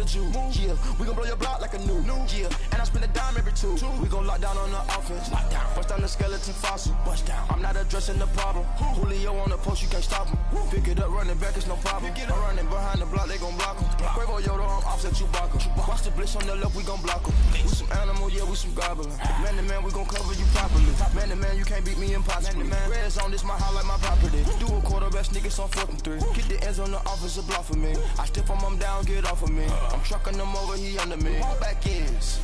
the Jew. Yeah, we gon' blow your block like a new. Yeah, and I spend a dime every two. We gon' lock down on the offense. Bust down the skeleton fossil. Bust down. I'm not addressing the problem. Julio on the post, you can't stop him. Pick it up, running back, it's no problem. I'm running behind the block, they gon' block him. Quavo Yoda, I'm offset Chewbacca. Watch the blitz on the left, we gon' block him. We some animal, yeah, we some goblin. Man to man, we gon' cover you properly. Man to man, you can't beat me impossibly. Red zone, this my highlight, my property. Do a quarter best niggas on 4th and 3. Get the ends on the offensive block for me. I stiff him down, get off of me. I'm trucking them over, he under me. Back ends,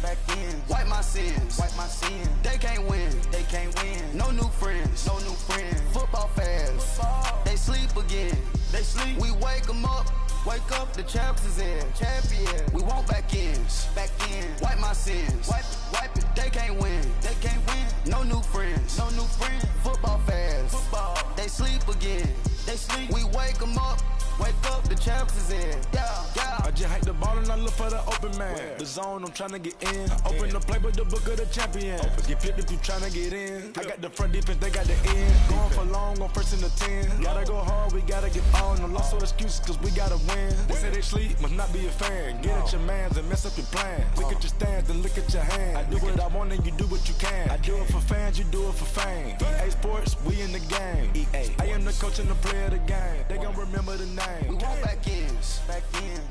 wipe my sins, They can't win, No new friends, Football fast, they sleep again. We wake them up. Wake up, the champs is in. Champion. We want back ends. Wipe my sins. Wipe it. They can't win. No new friends. Football fast. They sleep again. We wake them up. Wake up, the champs is in. Yeah. I just hike the ball and I look for the open man. The zone, I'm trying to get in. Open the playbook, the book of the champion. Get flipped if you trying to get in. I got the front defense, they got the end. Going for long, on 1st and the 10. Gotta go hard, we gotta get on. No loss or excuses, cause we gotta win. They say they sleep, must not be a fan. Get at your mans and mess up your plan. Look at your stands and look at your hands. I do what I want and you do what you can. I do it for fans, you do it for fame. EA Sports, we in the game. I am the coach and the player of the game. They gon' remember the name. We want back ends.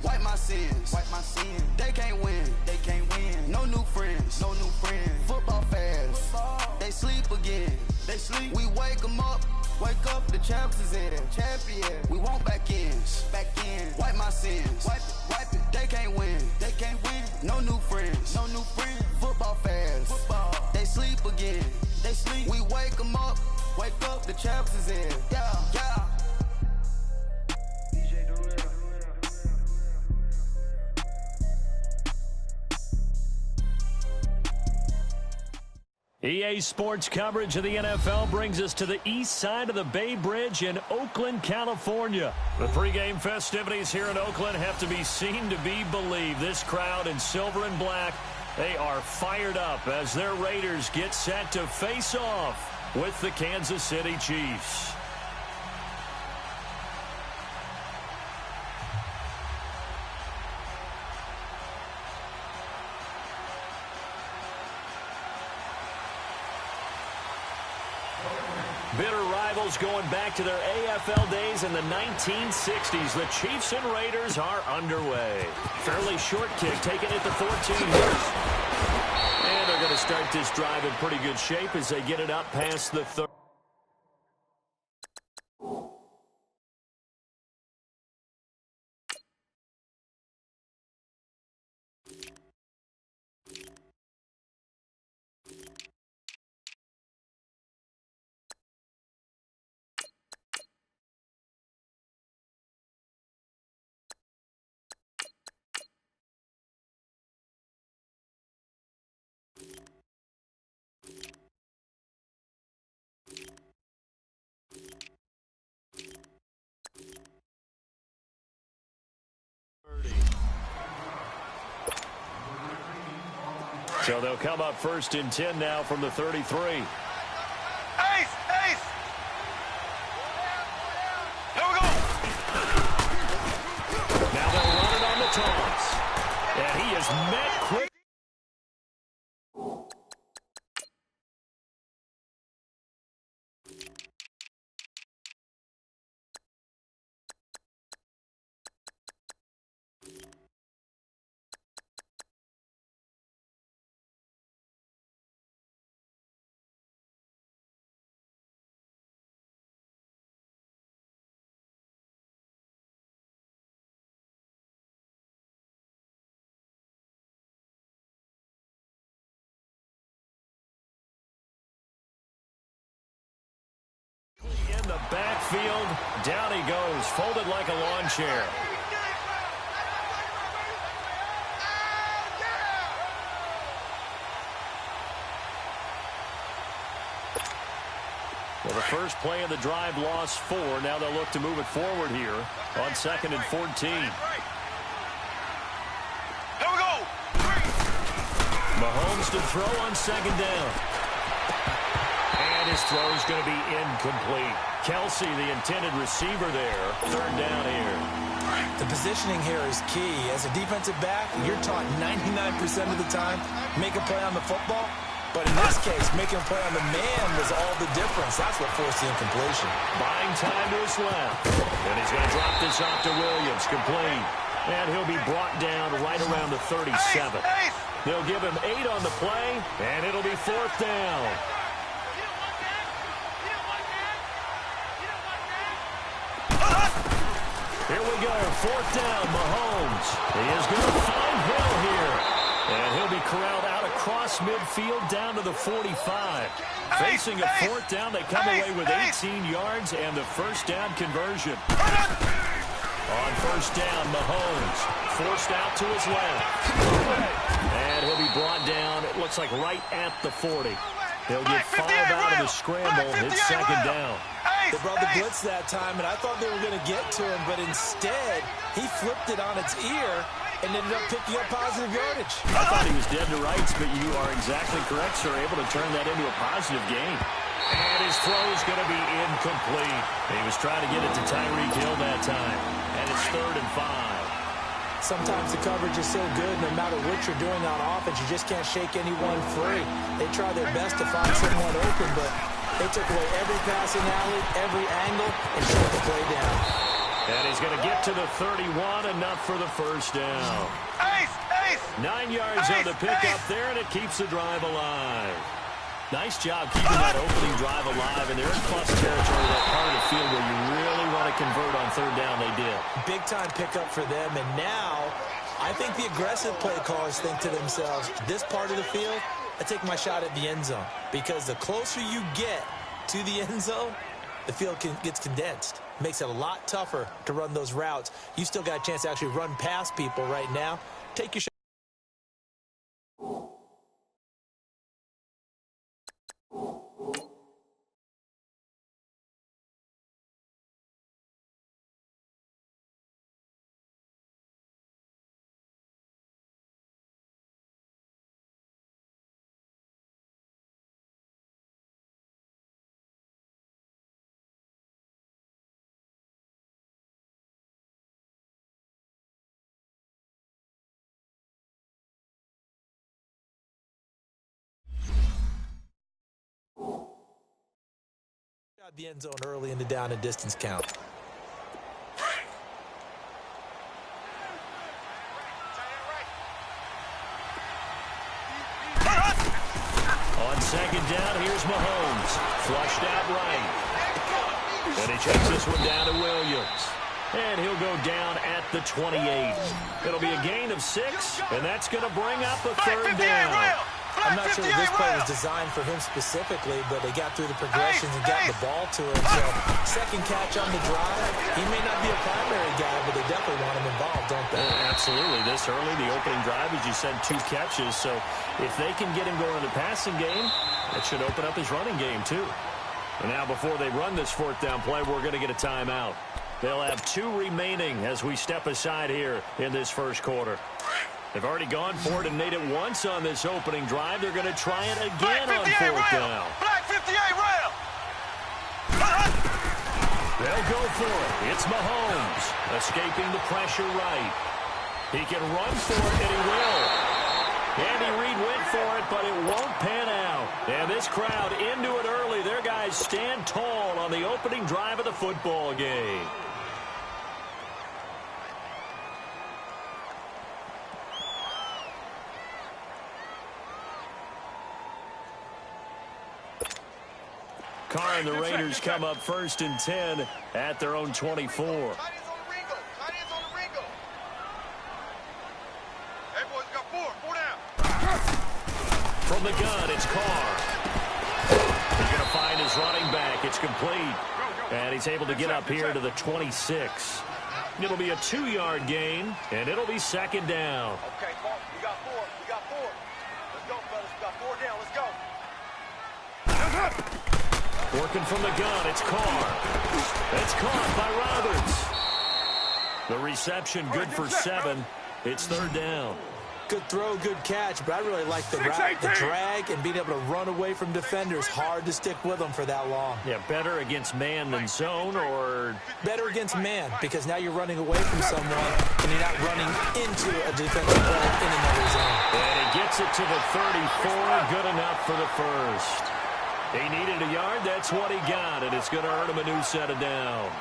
Wipe my sins. They can't win. No new friends. Football fast. They sleep again. We wake them up. Wake up, the champs is in. Champion. We want back ends. Wipe my sins. Wipe it. They can't win. No new friends. Football fast. They sleep again. We wake them up. Wake up, the champs is in. Yeah. EA Sports coverage of the NFL brings us to the east side of the Bay Bridge in Oakland, California. The pregame festivities here in Oakland have to be seen to be believed. This crowd in silver and black, they are fired up as their Raiders get set to face off with the Kansas City Chiefs. Bitter rivals going back to their AFL days in the 1960s. The Chiefs and Raiders are underway. Fairly short kick, taking it to 14 here. And they're going to start this drive in pretty good shape as they get it up past the 30. So they'll come up 1st and 10 now from the 33. Ace! Here we go! Now they'll run it on the toss. And he is met quick. In the backfield, down he goes, folded like a lawn chair. Well, the first play of the drive lost 4. Now they'll look to move it forward here on 2nd and 14. Here we go! Mahomes to throw on 2nd down. And his throw is going to be incomplete. Kelsey, the intended receiver there. Third down here. The positioning here is key. As a defensive back, you're taught 99% of the time, make a play on the football. But in this case, making a play on the man was all the difference. That's what forced the incompletion. Buying time to his left. And he's going to drop this off to Williams. Complete. And he'll be brought down right around the 37. They'll give him 8 on the play, and it'll be fourth down. Here we go, fourth down, Mahomes. He is going to find Hill here. And he'll be corralled out across midfield down to the 45. Facing a fourth down, they come away with 18 yards and the first down conversion. On first down, Mahomes forced out to his left. And he'll be brought down, it looks like right at the 40. He'll get 5 out of the scramble. It's second down. They brought the blitz that time, and I thought they were going to get to him, but instead, he flipped it on its ear and ended up picking up positive yardage. I thought he was dead to rights, but you are exactly correct, sir. Able to turn that into a positive gain. And his throw is going to be incomplete. He was trying to get it to Tyreek Hill that time. And it's 3rd and 5. Sometimes the coverage is so good, no matter what you're doing on offense, you just can't shake anyone free. They try their best to find someone open, but they took away every passing alley, every angle, and shut the play down. And he's going to get to the 31, enough for the first down. 9 yards on the pickup there, and it keeps the drive alive. Nice job keeping that opening drive alive, and they're in plus territory, that part of the field where you really want to convert on third down. They did. Big-time pickup for them, and now I think the aggressive play callers think to themselves, this part of the field, I take my shot at the end zone, because the closer you get to the end zone, the field gets condensed. Makes it a lot tougher to run those routes. You still got a chance to actually run past people right now. Take your shot. The end zone early in the down and distance count. On second down, here's Mahomes. Flushed out right. And he checks this one down to Williams. And he'll go down at the 28. It'll be a gain of 6, and that's going to bring up a third down. I'm not sure that this play was designed for him specifically, but they got through the progressions and got the ball to him. So, second catch on the drive. He may not be a primary guy, but they definitely want him involved, don't they? Absolutely. This early, the opening drive, as you said, 2 catches. So, if they can get him going in the passing game, that should open up his running game, too. And now, before they run this fourth down play, we're going to get a timeout. They'll have 2 remaining as we step aside here in this first quarter. They've already gone for it and made it once on this opening drive. They're going to try it again on fourth down. Black 58 rail. They'll go for it. It's Mahomes escaping the pressure right. He can run for it, and he will. Andy Reid went for it, but it won't pan out. And this crowd into it early. Their guys stand tall on the opening drive of the football game. Carr and the Raiders come up 1st and 10 at their own 24. From the gun, it's Carr. He's going to find his running back. It's complete. And he's able to get up here to the 26. It'll be a 2-yard gain, and it'll be second down. Okay, Mark, we got 4. We got 4. Let's go, fellas. We got 4 down. Let's go. Working from the gun, it's Carr. It's caught by Roberts. The reception good for 7. It's third down. Good throw, good catch, but I really like the route, the drag, and being able to run away from defenders. Hard to stick with them for that long. Yeah, better against man than zone, or? Better against man, because now you're running away from someone, and you're not running into a defensive player in another zone. And he gets it to the 34, good enough for the first. He needed a yard, that's what he got, and it's going to earn him a new set of downs.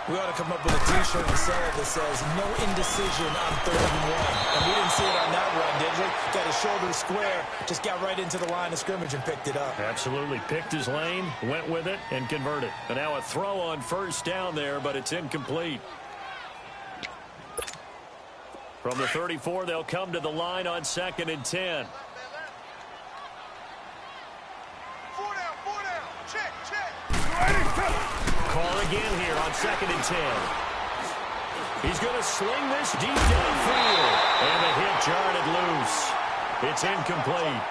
We ought to come up with a T-shirt and sell it that says, no indecision on 3rd and 1. And we didn't see it on that run, did we? Got his shoulder square, just got right into the line of scrimmage and picked it up. Absolutely. Picked his lane, went with it, and converted. And now a throw on first down there, but it's incomplete. From the 34, they'll come to the line on 2nd and 10. Call again here on 2nd and 10. He's going to sling this deep downfield. And the hit jarred it loose. It's incomplete.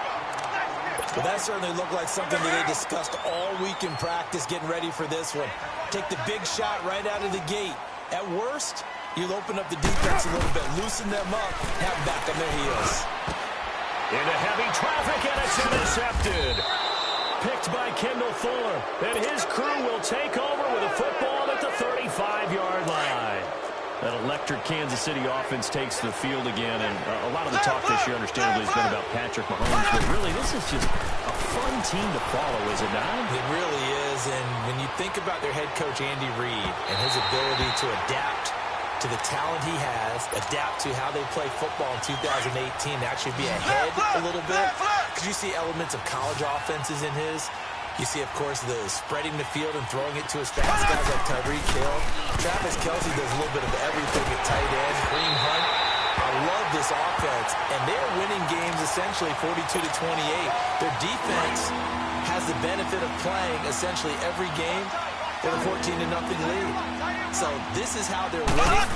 Well, that certainly looked like something that they discussed all week in practice getting ready for this one. Take the big shot right out of the gate. At worst, you'll open up the defense a little bit, loosen them up, have them back on their heels. Into heavy traffic, and it's intercepted. Picked by Kendall Fuller, and his crew will take over with a football at the 35-yard line. That electric Kansas City offense takes the field again, and a lot of the talk this year, understandably, has been about Patrick Mahomes, but really, this is just a fun team to follow, is it not? It really is, and when you think about their head coach, Andy Reid, and his ability to adapt to the talent he has, adapt to how they play football in 2018, to actually be ahead a little bit. Because you see elements of college offenses in his. You see, of course, the spreading the field and throwing it to his fast guys like Tyreek Hill. Travis Kelce does a little bit of everything at tight end. Kareem Hunt. I love this offense, and they're winning games essentially 42-28. Their defense has the benefit of playing essentially every game with a 14-0 lead. So this is how they're winning,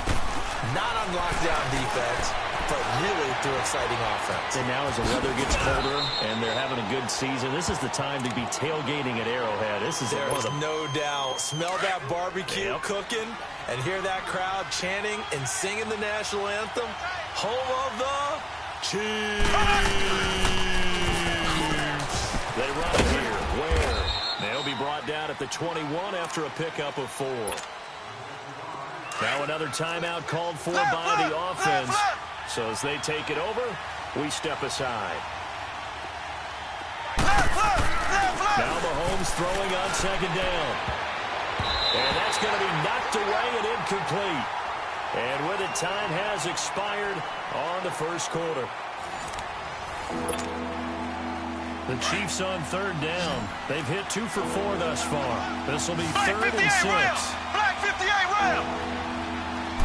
not on lockdown defense, but really through exciting offense. And now as the weather gets colder and they're having a good season, this is the time to be tailgating at Arrowhead. This is There's no doubt. Smell that barbecue cooking and hear that crowd chanting and singing the national anthem. Home of the Chiefs. They run it here. Where? They'll be brought down at the 21 after a pickup of 4. Now another timeout called for by the offense. So as they take it over, we step aside. Now Mahomes throwing on 2nd down. And that's going to be knocked away and incomplete. And with it, time has expired on the first quarter. The Chiefs on 3rd down. They've hit 2 for 4 thus far. This will be 3rd and 6. Black 58 round.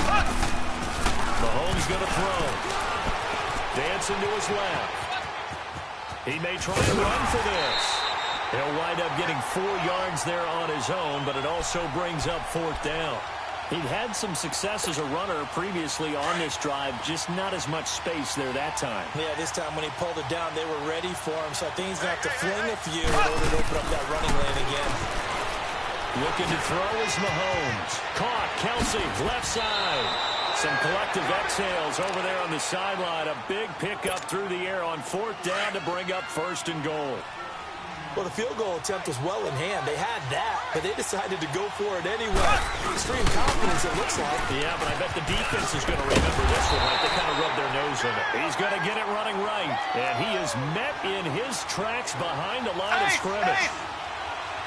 Mahomes going to throw. Dancing to his left. He may try and run for this. He'll wind up getting 4 yards there on his own, but it also brings up 4th down. He'd had some success as a runner previously on this drive, just not as much space there that time. Yeah, this time when he pulled it down, they were ready for him, so I think he's going to have to fling a few in order to open up that running lane again. Looking to throw is Mahomes. Caught, Kelce, left side. Some collective exhales over there on the sideline. A big pickup through the air on 4th down to bring up 1st and goal. Well, the field goal attempt was well in hand. They had that, but they decided to go for it anyway. Extreme confidence, it looks like. Yeah, but I bet the defense is going to remember this one. Like they kind of rubbed their nose in it. He's going to get it running right. And he is met in his tracks behind the line of scrimmage.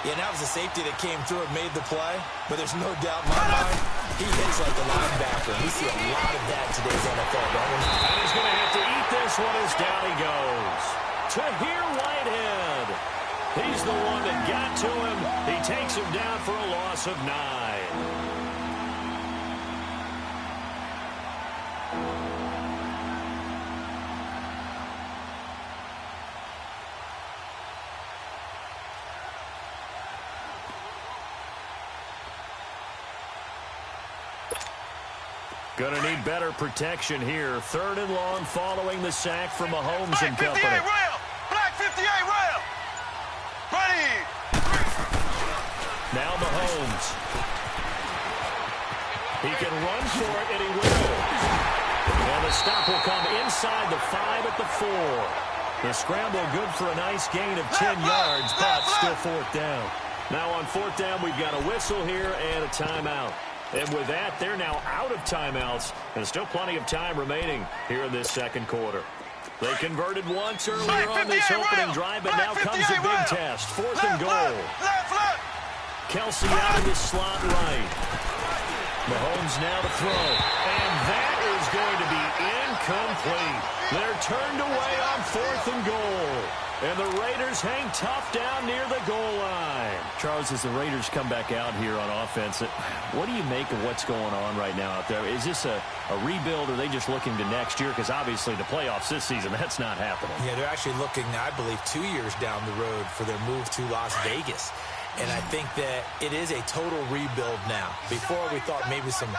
Yeah, that was a safety that came through and made the play. But there's no doubt in my mind, he hits like a linebacker. We see a lot of that in today's NFL, don't we? And he's going to have to eat this one as down he goes. Tahir Whitehead. He's the one that got to him. He takes him down for a loss of 9. Gonna need better protection here. 3rd and long following the sack from Mahomes and company. Black 58 rail. Ready. Now Mahomes. He can run for it, and he will. And the stop will come inside. inside the 5 at the 4. The scramble good for a nice gain of 10 yards, but still fourth down. Now on fourth down, we've got a whistle here and a timeout. And with that, they're now out of timeouts, and still plenty of time remaining here in this second quarter. They converted once earlier on this opening drive, but now comes the big test. Fourth and goal. Kelsey out of the slot right. Mahomes now to throw. And that is going to be incomplete. They're turned away on fourth and goal. And the Raiders hang tough down near the goal line. Charles, as the Raiders come back out here on offense, what do you make of what's going on right now out there? Is this a rebuild, or are they just looking to next year? Because obviously the playoffs this season, that's not happening. Yeah, they're actually looking, I believe, 2 years down the road for their move to Las Vegas. And I think that it is a total rebuild now. Before we thought maybe some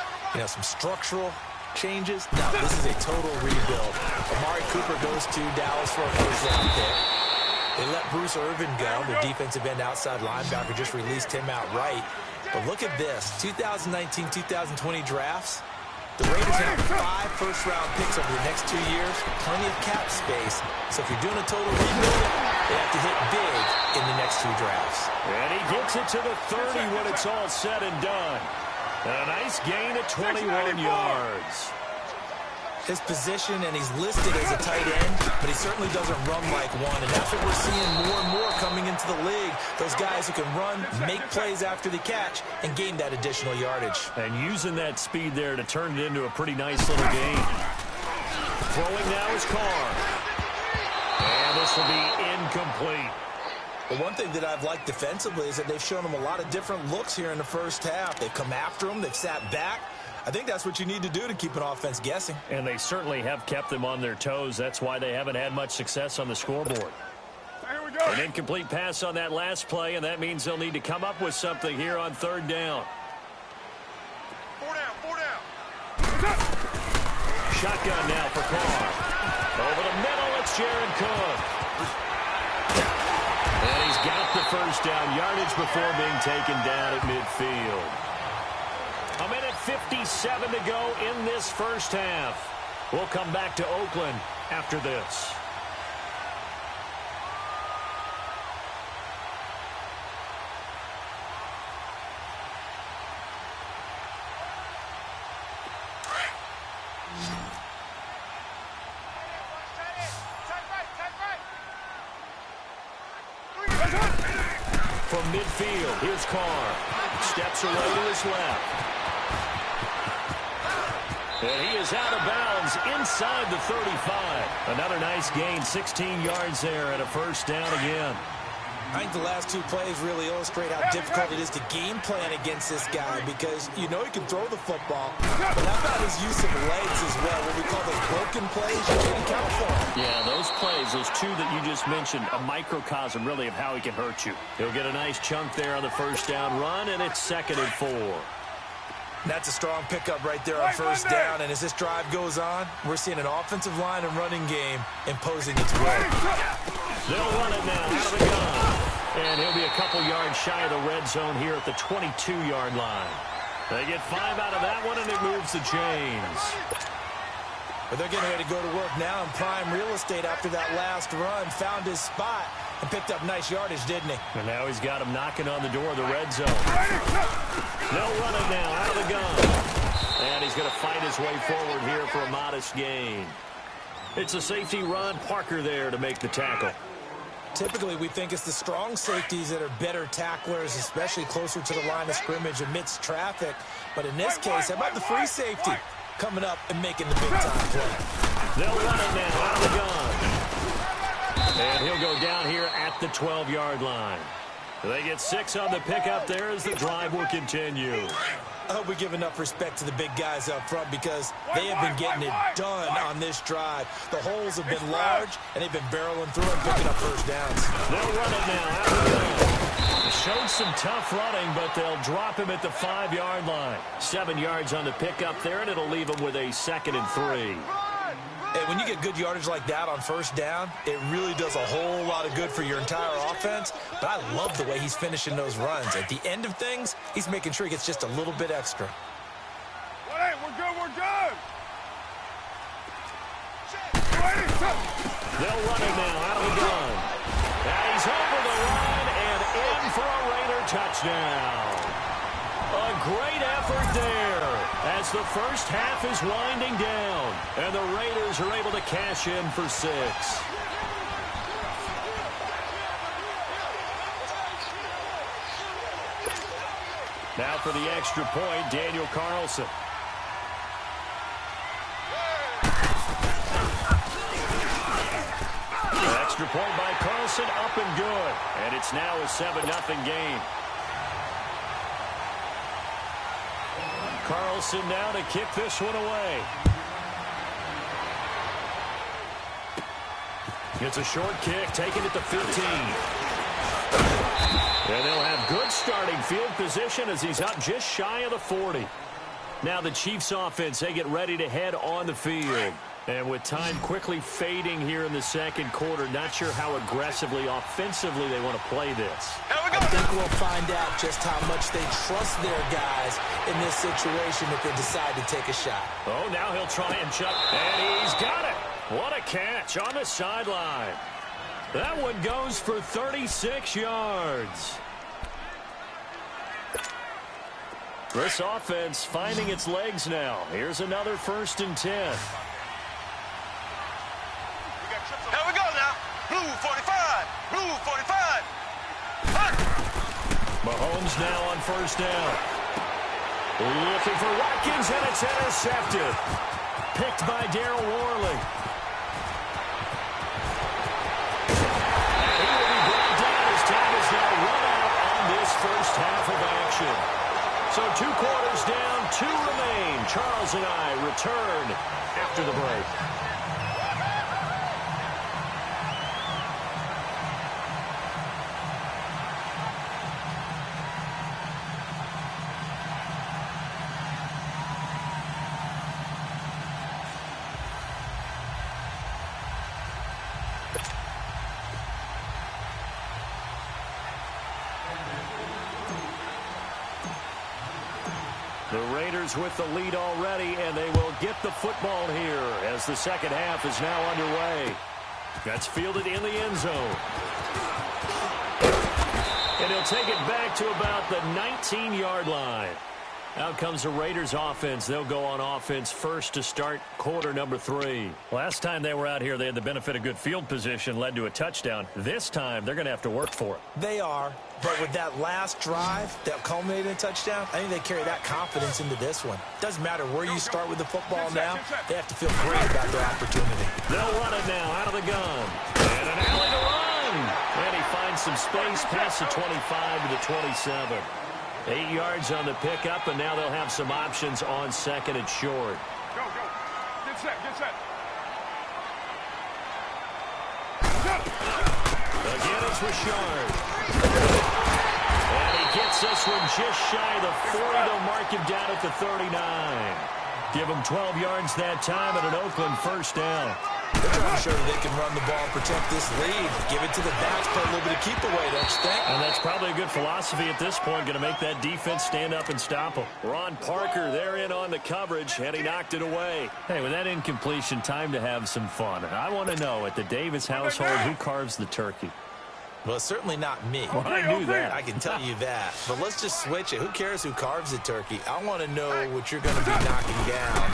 structural changes. No, this is a total rebuild. Amari Cooper goes to Dallas for a first-round pick. They let Bruce Irvin go. Their defensive end outside linebacker just released him outright. But look at this. 2019-2020 drafts. The Raiders have 5 first-round picks over the next 2 years. Plenty of cap space. So if you're doing a total rebuild, they have to hit big in the next 2 drafts. And he gets it to the 30 when it's all said and done. A nice gain of 21 yards. His position, and he's listed as a tight end, but he certainly doesn't run like one, and that's what we're seeing more and more coming into the league. Those guys who can run, make plays after the catch, and gain that additional yardage. And using that speed there to turn it into a pretty nice little gain. Throwing now is Carr. And this will be incomplete. The one thing that I've liked defensively is that they've shown him a lot of different looks here in the first half. They've come after him. They've sat back. I think that's what you need to do to keep an offense guessing. And they certainly have kept them on their toes. That's why they haven't had much success on the scoreboard. Here we go. An incomplete pass on that last play, and that means they'll need to come up with something here on third down. 4 down. Shotgun now for Carr. Over the middle, it's Jared Cook. And he's got the first down yardage before being taken down at midfield. A minute 57 to go in this first half. We'll come back to Oakland after this. From midfield, here's Carr. Steps away to his left. And he is out of bounds inside the 35. Another nice gain, 16 yards there, and a first down again. I think the last 2 plays really illustrate how difficult it is to game plan against this guy, because you know he can throw the football, but how about his use of legs as well, what we call those broken plays? You can't account for them. Yeah, those plays, those 2 that you just mentioned, a microcosm really of how he can hurt you. He'll get a nice chunk there on the first down run, and it's 2nd and 4. That's a strong pickup right there on first down, and as this drive goes on, we're seeing an offensive line and running game imposing its will. They'll run it now out of the gun. And he'll be a couple yards shy of the red zone here at the 22-yard line. They get 5 out of that one, and it moves the chains. But they're getting ready to go to work now in prime real estate after that last run. Found his spot and picked up nice yardage, didn't he? And now he's got him knocking on the door of the red zone. They'll run it now out of the gun. And he's going to fight his way forward here for a modest gain. It's a safety run. Parker there to make the tackle. Typically, we think it's the strong safeties that are better tacklers, especially closer to the line of scrimmage amidst traffic. But in this case, how about the free safety coming up and making the big-time play? They'll run it now out of the gun. And he'll go down here at the 12-yard line. They get 6 on the pickup there as the drive will continue. I hope we give enough respect to the big guys up front, because they have been getting it done on this drive. The holes have been large, and they've been barreling through and picking up first downs. They'll run it now out of the gun. Showed some tough running, but they'll drop him at the 5-yard line. 7 yards on the pickup there, and it'll leave him with a 2nd and 3. Hey, when you get good yardage like that on first down, it really does a whole lot of good for your entire offense. But I love the way he's finishing those runs. At the end of things, he's making sure he gets just a little bit extra. We're good. They'll run it now out of the gun. And he's over the line and in for a Raider touchdown. A great effort there as the first half is winding down. And the Raiders are able to cash in for 6. Now for the extra point, Daniel Carlson. Extra point by Carlson, up and good. And it's now a 7-0 game. Carlson now to kick this one away. It's a short kick, taking it to 15. And they'll have good starting field position as he's up just shy of the 40. Now the Chiefs offense, they get ready to head on the field. And with time quickly fading here in the second quarter, not sure how aggressively, offensively they want to play this. I think we'll find out just how much they trust their guys in this situation if they decide to take a shot. Oh, now he'll try and chuck. And he's got it. What a catch on the sideline. That one goes for 36 yards. This offense finding its legs now. Here's another 1st and 10. Here we go now. Blue 45. Blue 45. Mahomes now on 1st down. Looking for Watkins, and it's intercepted. Picked by Darryl Worley. And he will be brought down as time is now run out on this first half of action. So 2 quarters down, 2 remain. Charles and I return after the break. The Raiders with the lead already, and they will get the football here as the second half is now underway. That's fielded in the end zone. And he'll take it back to about the 19-yard line. Out comes the Raiders offense. They'll go on offense first to start quarter number 3. Last time they were out here, they had the benefit of good field position, led to a touchdown. This time, they're going to have to work for it. They are, but with that last drive that culminated in a touchdown, I think they carry that confidence into this one. Doesn't matter where you start with the football now, they have to feel great about their opportunity. They'll run it now out of the gun. And an alley to run. And he finds some space past the 25 to the 27. 8 yards on the pickup, and now they'll have some options on 2nd and short. Go, go. Get set, get set. Again, it's Richard. And he gets this one just shy of the 40. They'll mark him down at the 39. Give him 12 yards that time and an Oakland 1st down. They're trying to show that they can run the ball and protect this lead. Give it to the backs, put a little bit of keep away, don't you think? And that's probably a good philosophy at this point. Going to make that defense stand up and stop them. Ron Parker, they're in on the coverage, and he knocked it away. Hey, with that incompletion, time to have some fun. I want to know, at the Davis household, who carves the turkey? Well, certainly not me. Well, I knew that. I can tell you that. But let's just switch it. Who cares who carves the turkey? I want to know what you're going to be knocking down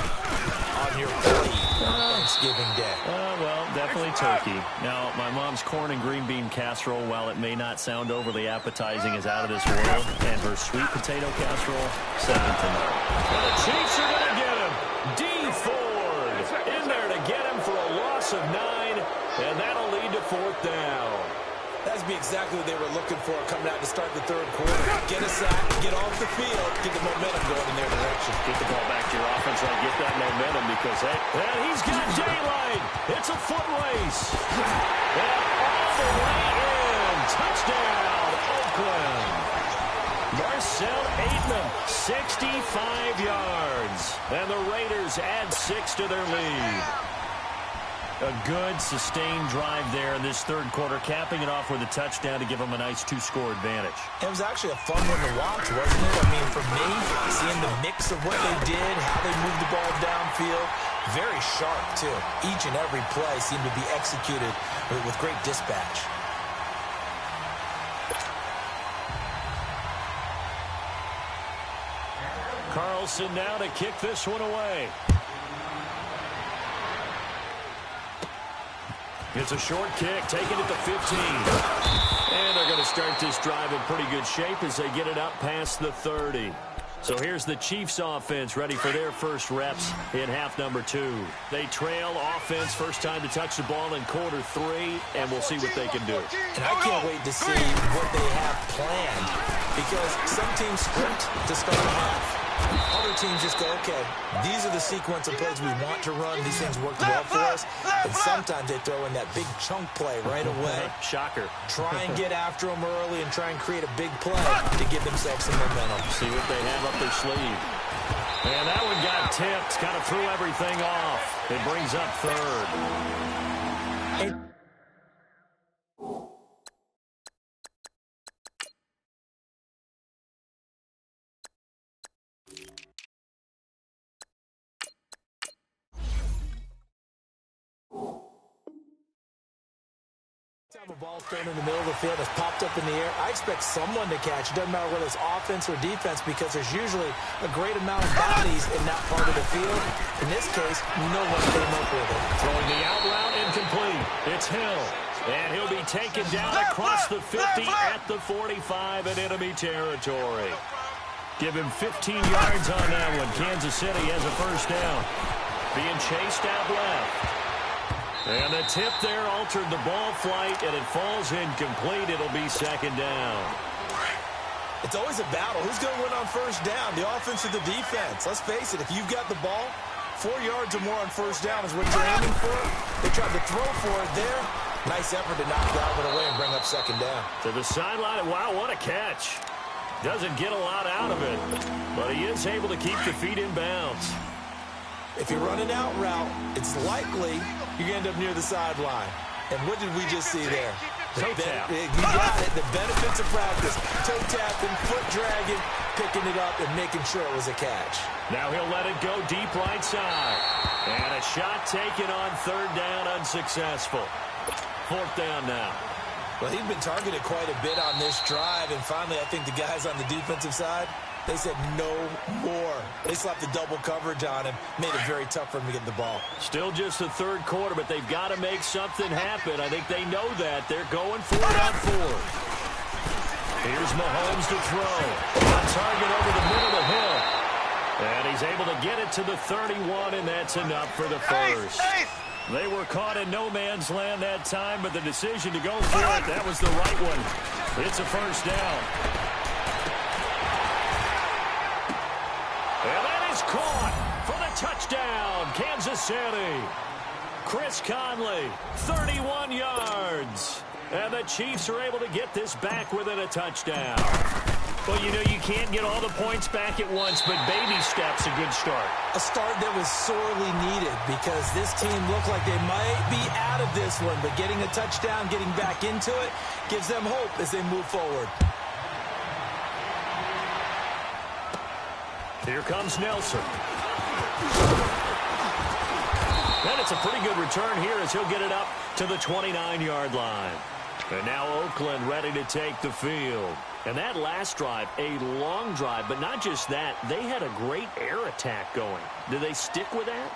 on your plate on Thanksgiving Day. Well, definitely turkey. Now, my mom's corn and green bean casserole, while it may not sound overly appetizing, is out of this world. And her sweet potato casserole, second to none. And the Chiefs are going to get him. D. Ford in there to get him for a loss of 9. And that'll lead to 4th down. That'd be exactly what they were looking for coming out to start the 3rd quarter. Get a sack, get off the field, get the momentum going in their direction. Get the ball back to your offense and get that momentum because, hey, and he's got daylight. It's a foot race. And all the way in. Touchdown, Oakland. Marcel Aitman, 65 yards. And the Raiders add 6 to their lead. A good, sustained drive there in this 3rd quarter, capping it off with a touchdown to give them a nice 2-score advantage. It was actually a fun one to watch, wasn't it? I mean, for me, seeing the mix of what they did, how they moved the ball downfield, Very sharp, too. Each and every play seemed to be executed with great dispatch. Carlson now to kick this one away. It's a short kick, taking it to 15. And they're going to start this drive in pretty good shape as they get it up past the 30. So here's the Chiefs offense ready for their first reps in half number 2. They trail offense, first time to touch the ball in quarter 3, and we'll see what they can do. And I can't wait to see what they have planned, because some teams sprint to start a half. Other teams just go, okay, these are the sequence of plays we want to run. These things work well for us. And sometimes they throw in that big chunk play right away. Shocker. Try and get after them early and try and create a big play to give themselves some momentum. See what they have up their sleeve. And that one got tipped. Kind of threw everything off. It brings up third. A ball thrown in the middle of the field has popped up in the air. I expect someone to catch. It doesn't matter whether it's offense or defense, because there's usually a great amount of bodies in that part of the field. In this case, no one came up with it. Throwing the out route incomplete. It's Hill. And he'll be taken down across the 50 at the 45 in enemy territory. Give him 15 yards on that one. Kansas City has a first down. Being chased out left. And the tip there altered the ball flight, and it falls incomplete. It'll be second down. It's always a battle. Who's going to win on first down, the offense or the defense? Let's face it, if you've got the ball, 4 yards or more on first down is what you're aiming for. They tried to throw for it there. Nice effort to knock Dalvin away and bring up second down. To the sideline. Wow, what a catch. Doesn't get a lot out of it, but he is able to keep the feet in bounds. If you run an out route, it's likely you're going to end up near the sideline. And what did we just see there? Toe tap. You got it. The benefits of practice. Toe tapping, foot dragging, picking it up, and making sure it was a catch. Now he'll let it go deep right side. And a shot taken on third down, unsuccessful. Fourth down now. Well, he'd been targeted quite a bit on this drive, and finally I think the guys on the defensive side, they said no more. They slapped the double coverage on him, made it very tough for him to get the ball. Still just the third quarter, but they've got to make something happen. I think they know that. They're going for it on fourth. Here's Mahomes to throw. On target over the middle of Hill. And he's able to get it to the 31, and that's enough for the first. They were caught in no man's land that time, but the decision to go for it, that was the right one. It's a first down. And that is caught for the touchdown, Kansas City. Chris Conley, 31 yards. And the Chiefs are able to get this back within a touchdown. Well, you know, you can't get all the points back at once, but baby steps, a good start. A start that was sorely needed, because this team looked like they might be out of this one, but getting a touchdown, getting back into it, gives them hope as they move forward. Here comes Nelson. And it's a pretty good return here as he'll get it up to the 29-yard line. And now Oakland ready to take the field. And that last drive, a long drive, but not just that, they had a great air attack going. Do they stick with that?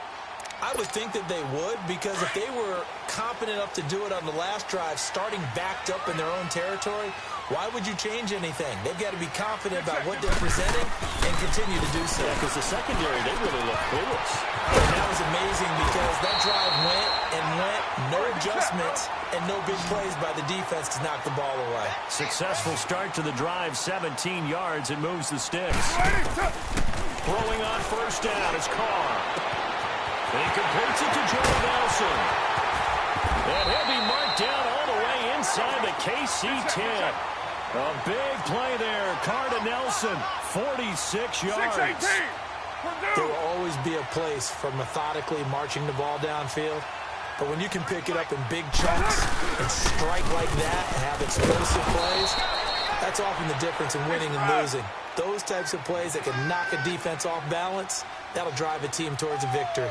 I would think that they would, because if they were competent enough to do it on the last drive, starting backed up in their own territory, why would you change anything? They've got to be confident about what they're presenting and continue to do so. Yeah, because the secondary, they really look clueless. And that was amazing, because that drive went and went, no adjustments, and no big plays by the defense to knock the ball away. Successful start to the drive, 17 yards, and moves the sticks. Throwing on first down is Carr. And he completes it to Jordan Nelson. And he'll be marked down all the way inside the KC-10. A big play there. Carr to Nelson, 46 yards. There will always be a place for methodically marching the ball downfield. But when you can pick it up in big chunks and strike like that and have explosive plays, that's often the difference in winning and losing. Those types of plays that can knock a defense off balance, that'll drive a team towards a victory.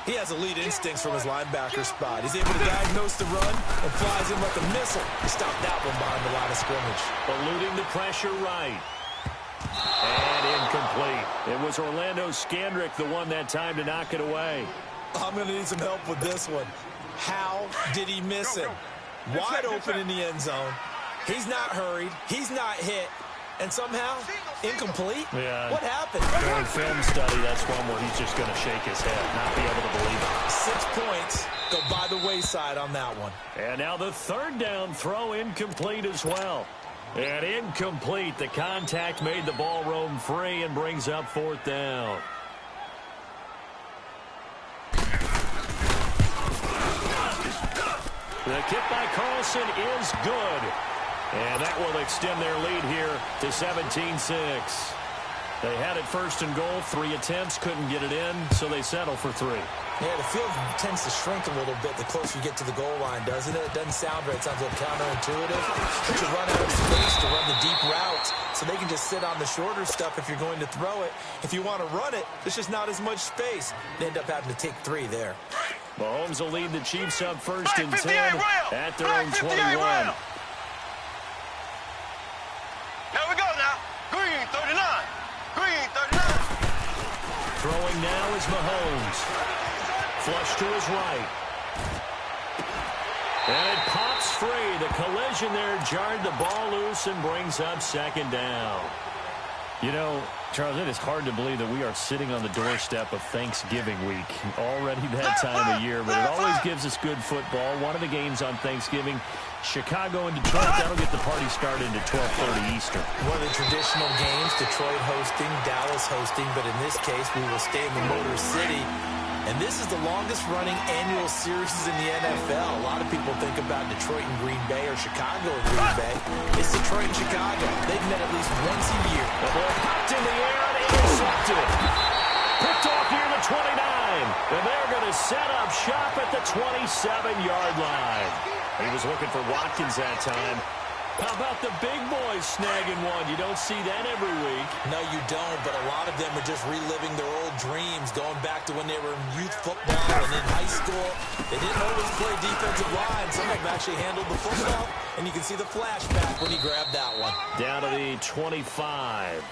He has elite instincts from his linebacker spot. He's able to diagnose the run and flies in like a missile to stop that one behind the line of scrimmage. Eluding the pressure right. And incomplete. It was Orlando Scandrick the one that time to knock it away. I'm going to need some help with this one. How did he miss it? Wide open in the end zone. He's not hurried. He's not hit. And somehow, incomplete? Yeah. What happened? During film study, that's one where he's just going to shake his head, not be able to believe it. 6 points go by the wayside on that one. And now the third down throw incomplete as well. And incomplete. The contact made the ball roam free and brings up fourth down. The kick by Carlson is good. And that will extend their lead here to 17-6. They had it first and goal, 3 attempts, couldn't get it in, so they settle for 3. Yeah, the field tends to shrink a little bit the closer you get to the goal line, doesn't it? It doesn't sound right. It sounds a little counterintuitive. But you run out of space to run the deep routes, so they can just sit on the shorter stuff if you're going to throw it. If you want to run it, there's just not as much space. They end up having to take 3 there. Mahomes will lead the Chiefs up first and 10 at their own 21. Here we go now. Green 39. Green 39. Throwing now is Mahomes. Flush to his right. And it pops free. The collision there jarred the ball loose and brings up second down. You know, Charles, it is hard to believe that we are sitting on the doorstep of Thanksgiving week. Already that time of year, but it always gives us good football. One of the games on Thanksgiving, Chicago and Detroit, that'll get the party started at 12:30 Eastern. One of the traditional games, Detroit hosting, Dallas hosting, but in this case, we will stay in the Motor City. And this is the longest-running annual series in the NFL. A lot of people think about Detroit and Green Bay or Chicago and Green Bay. It's Detroit and Chicago. They've met at least once a year. The ball popped in the air and intercepted. Picked off near the 29. And they're going to set up shop at the 27-yard line. He was looking for Watkins that time. How about the big boys snagging one? You don't see that every week. No, you don't, but a lot of them are just reliving their old dreams, going back to when they were in youth football and in high school. They didn't always play defensive line. Some of them actually handled the football, and you can see the flashback when he grabbed that one. Down to the 25.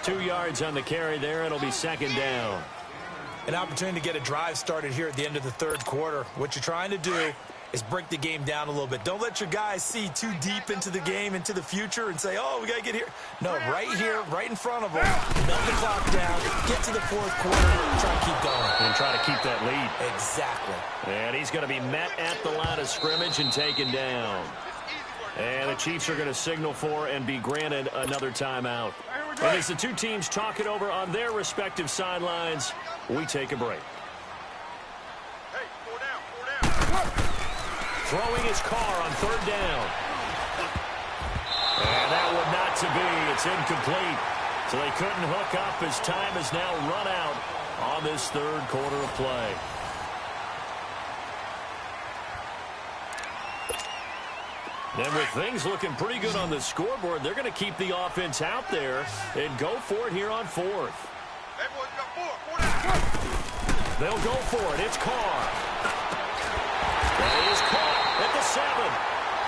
2 yards on the carry there. It'll be second down. An opportunity to get a drive started here at the end of the third quarter. What you're trying to do is break the game down a little bit. Don't let your guys see too deep into the game, into the future, and say, oh, we got to get here. No, right here, right in front of them, melt the clock down, get to the fourth quarter, try to keep going. And try to keep that lead. Exactly. And he's going to be met at the line of scrimmage and taken down. And the Chiefs are going to signal for and be granted another timeout. And as the two teams talk it over on their respective sidelines, we take a break. Throwing his car on third down. And that one not to be. It's incomplete. So they couldn't hook up as time has now run out on this third quarter of play. And with things looking pretty good on the scoreboard, they're going to keep the offense out there and go for it here on fourth. They'll go for it. It's Carr. That is caught at the 7.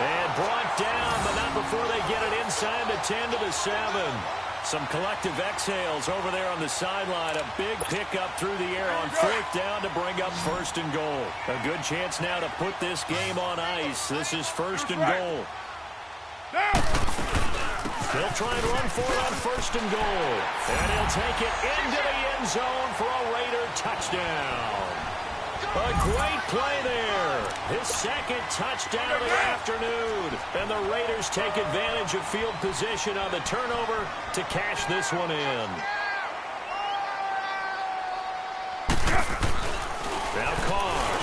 And brought down, but not before they get it inside the 10 to the 7. Some collective exhales over there on the sideline. A big pickup through the air on fourth down to bring up first and goal. A good chance now to put this game on ice. This is first and goal. They'll try and run for it on first and goal. And he'll take it into the end zone for a Raider touchdown. A great play there. His second touchdown of the afternoon. And the Raiders take advantage of field position on the turnover to cash this one in. Now Carr.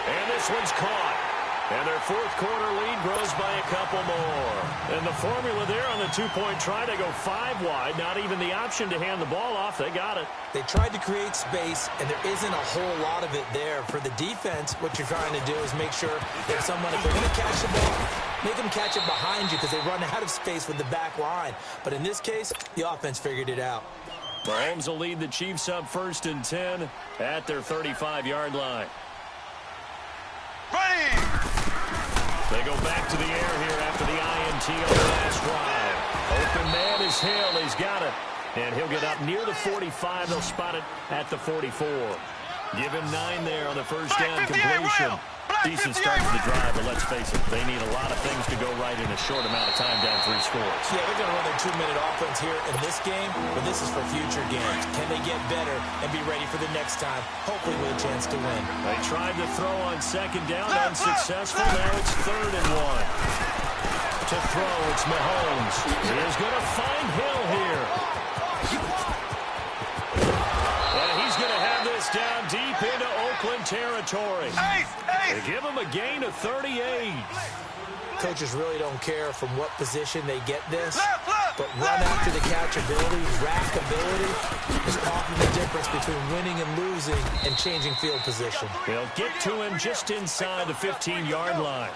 And this one's caught. And their fourth quarter lead grows by a couple more. And the formula there on the two-point try to go 5 wide. Not even the option to hand the ball off. They got it. They tried to create space, and there isn't a whole lot of it there. For the defense, what you're trying to do is make sure that someone, if they're going to catch the ball, make them catch it behind you because they run out of space with the back line. But in this case, the offense figured it out. Mahomes will lead the Chiefs up 1st and 10 at their 35-yard line. They go back to the air here after the INT on the last drive. Open man is Hill. He's got it. And he'll get up near the 45. They'll spot it at the 44. Give him 9 there on the first down completion. Decent start to the drive, but let's face it, they need a lot of things to go right in a short amount of time down 3 scores. Yeah, they're going to run their 2-minute offense here in this game, but this is for future games. Can they get better and be ready for the next time, hopefully with a chance to win? They tried to throw on 2nd down, unsuccessful. Now it's 3rd and 1. To throw, it's Mahomes. He's going to find Hill here. And he's going to have this down deep into Oakland territory. They give him a gain of 38. Coaches really don't care from what position they get this, but run after the catch ability, rack ability is often the difference between winning and losing and changing field position. They'll get to him just inside the 15-yard line.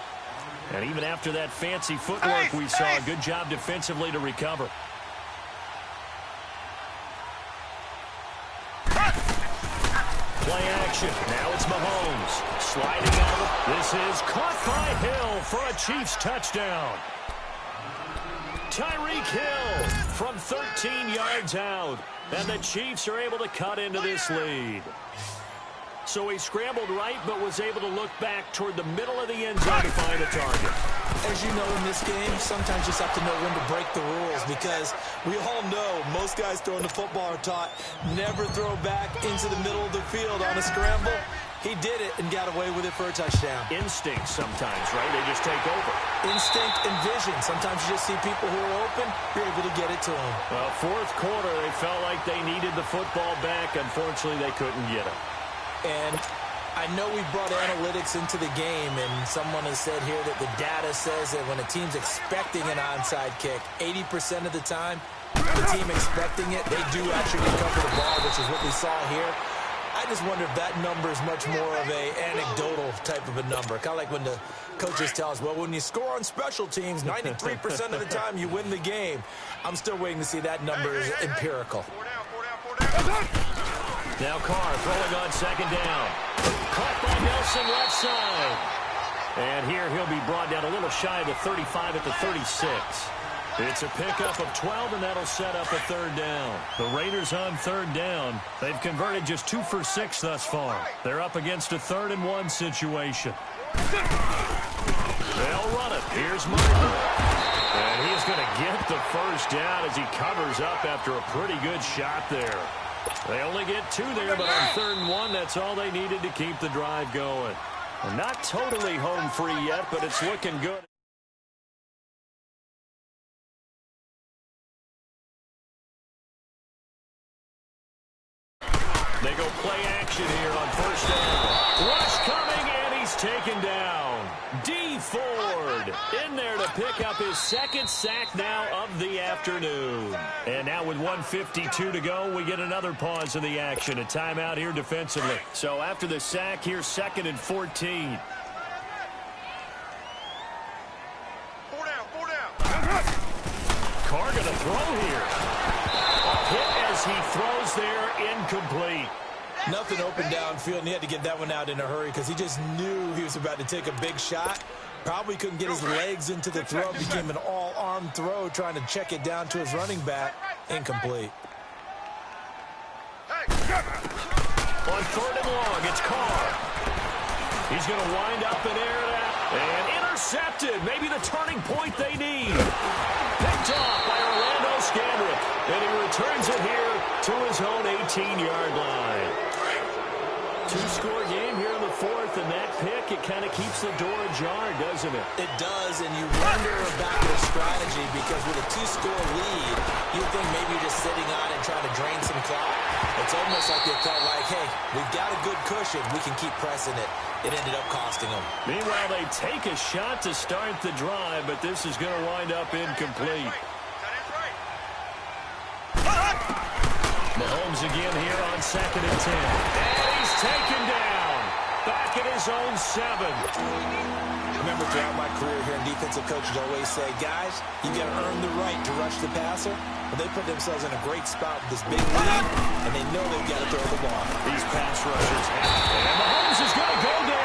And even after that fancy footwork we saw, a good job defensively to recover. Play action. Now it's Mahomes. Sliding out. This is caught by Hill for a Chiefs touchdown. Tyreek Hill from 13 yards out. And the Chiefs are able to cut into this lead. So he scrambled right, but was able to look back toward the middle of the end zone to find a target. As you know, in this game, sometimes you just have to know when to break the rules, because we all know most guys throwing the football are taught never throw back into the middle of the field on a scramble. He did it and got away with it for a touchdown. Instinct sometimes, right? They just take over. Instinct and vision. Sometimes you just see people who are open, you're able to get it to them. Well, 4th quarter, they felt like they needed the football back. Unfortunately, they couldn't get it. And I know we brought analytics into the game, and someone has said here that the data says that when a team's expecting an onside kick, 80% of the time, the team expecting it, they do actually recover the ball, which is what we saw here. I just wonder if that number is much more of an anecdotal type of a number. Kind of like when the coaches tell us, well, when you score on special teams, 93% of the time you win the game. I'm still waiting to see that number is empirical. Now Carr throwing on 2nd down. Caught by Nelson left side. And here he'll be brought down a little shy of the 35 at the 36. It's a pickup of 12, and that'll set up a 3rd down. The Raiders on 3rd down. They've converted just 2 for 6 thus far. They're up against a 3rd and 1 situation. They'll run it. Here's Martin. And he's going to get the 1st down as he covers up after a pretty good shot there. They only get 2 there, but on 3rd and 1, that's all they needed to keep the drive going. Well, not totally home free yet, but it's looking good. They go play action here on 1st down. Rush coming, and he's taken down. D. Ford in there to pick up his 2nd sack now of the afternoon. And now with 1:52 to go, we get another pause in the action. A timeout here defensively. So after the sack, here's 2nd and 14. 4 down. Carr going to throw here. A hit as he throws there, incomplete. Nothing open downfield, and he had to get that one out in a hurry because he just knew he was about to take a big shot. Probably couldn't get his legs into the throw. Became an all-arm throw, trying to check it down to his running back. Incomplete. On 3rd and long, it's Carr. He's going to wind up and air it out. And intercepted. Maybe the turning point they need. Picked off by Orlando Scandrick. And he returns it here to his own 18-yard line. 2-score game here in the 4th, and that pick, it kind of keeps the door ajar, doesn't it? It does, and you wonder about their strategy, because with a 2-score lead, you think maybe you're just sitting on it trying to drain some clock. It's almost like they felt like, hey, we've got a good cushion. We can keep pressing it. It ended up costing them. Meanwhile, they take a shot to start the drive, but this is going to wind up incomplete. Mahomes again here on 2nd and 10. And he's taken down. back in his own 7. Remember, throughout my career here, defensive coaches always say, guys, you got to earn the right to rush the passer. Well, they put themselves in a great spot with this big lead, and they know they've got to throw the ball. These pass rushers have to. And Mahomes is going to go down.